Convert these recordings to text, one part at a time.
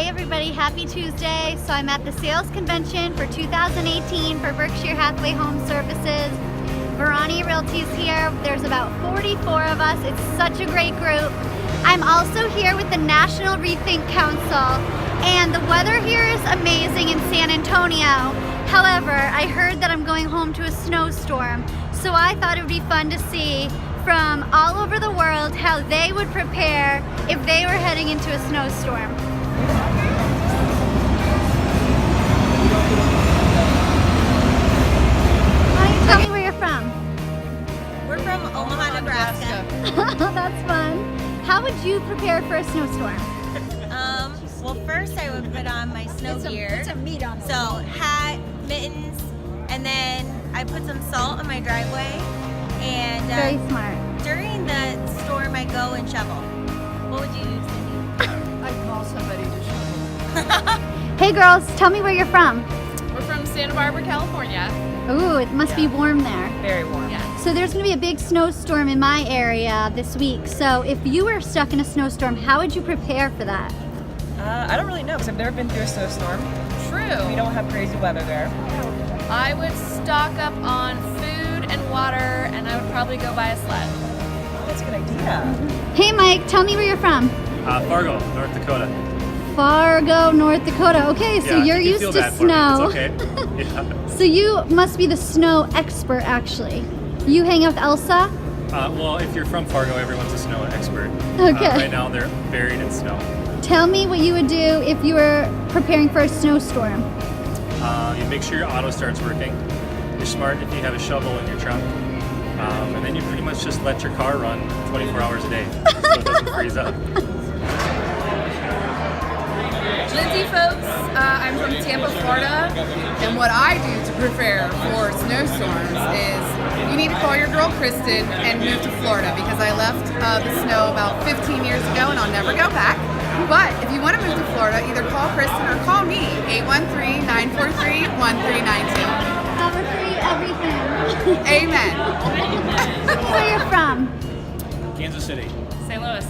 Hey everybody, happy Tuesday. So I'm at the sales convention for 2018 for Berkshire Hathaway Home Services. Verani Realty's here. There's about 44 of us. It's such a great group. I'm also here with the National Rethink Council, and the weather here is amazing in San Antonio. However, I heard that I'm going home to a snowstorm, so I thought it would be fun to see from all over the world how they would prepare if they were heading into a snowstorm. Why don't you tell me where you're from? We're from Omaha, Nebraska. That's fun. How would you prepare for a snowstorm? Well, first I would put on my snow gear. So hat, mittens, and then I put some salt on my driveway. And Very smart. during the storm, I go and shovel. What would you do, Cindy? I'd call somebody to shovel. Hey girls, tell me where you're from. We're from Santa Barbara, California. Ooh, it must be warm there. Very warm. Yeah. So there's gonna be a big snowstorm in my area this week. So if you were stuck in a snowstorm, how would you prepare for that? I don't really know because I've never been through a snowstorm. True. We don't have crazy weather there. I would stock up on food and water, and I would probably go buy a sled. That's a good idea. Hey Mike, tell me where you're from. Fargo, North Dakota. Fargo, North Dakota. Okay, so Yeah, you're you can used feel to bad for me. snow. It's okay. Yeah. So you must be the snow expert actually. You hang out with Elsa? Well, if you're from Fargo, everyone's a snow expert. Okay. Right now, they're buried in snow. Tell me what you would do if you were preparing for a snowstorm. You make sure your auto starts working. You're smart if you have a shovel in your trunk. And then you pretty much just let your car run 24 hours a day so it doesn't freeze up. Lindsay folks, I'm from Tampa, Florida, and what I do to prepare for snowstorms is you need to call your girl Kristen and move to Florida because I left the snow about 15 years ago and I'll never go back. But if you want to move to Florida, either call Kristen or call me, 813-943-1392. Cover free everything. Amen. Where you're from? Kansas City. St. Louis.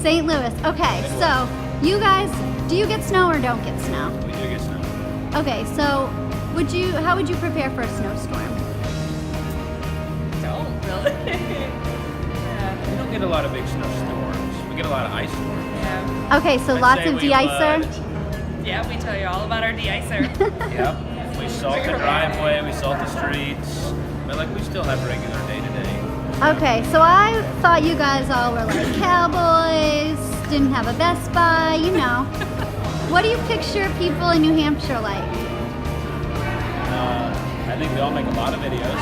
St. Louis. Okay, so you guys, do you get snow or don't get snow? We do get snow. Okay, so how would you prepare for a snowstorm? Don't really. We don't get a lot of big snowstorms. We get a lot of ice storms. Yeah. Okay, so I'd lots say of we de-icer. would- Yeah, we tell you all about our de-icer. Yep. We salt the driveway, we salt the streets. But like we still have regular day to day. Okay, so I thought you guys all were like cowboys, didn't have a Best Buy, you know. What do you picture people in New Hampshire like? I think we all make a lot of videos.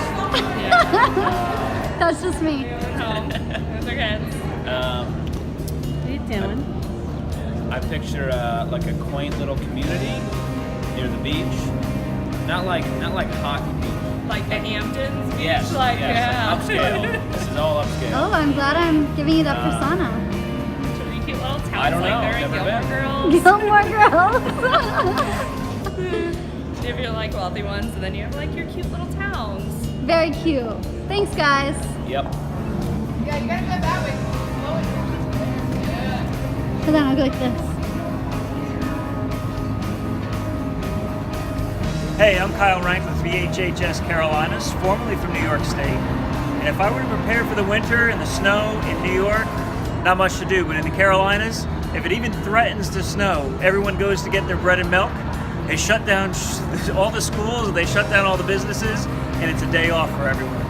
That's just me. Those are kids. What are you doing? I picture like a quaint little community near the beach. Not like hockey beach. Like the Hamptons beach? Yes. Like, yes, yeah. Upscale. This is all upscale. Oh, I'm glad I'm giving you that persona. Really cute little towns I don't know, like they're in never Gilmore been. Girls. Gilmore Girls. If you're like wealthy ones, and then you have like your cute little towns. Very cute. Thanks, guys. Yep. Yeah, you gotta go that way. Hold on, I'll go like this. Hey, I'm Kyle Rank with VHHS Carolinas, formerly from New York State. And if I were to prepare for the winter and the snow in New York, not much to do. But in the Carolinas, if it even threatens to snow, everyone goes to get their bread and milk. They shut down all the schools, they shut down all the businesses, and it's a day off for everyone.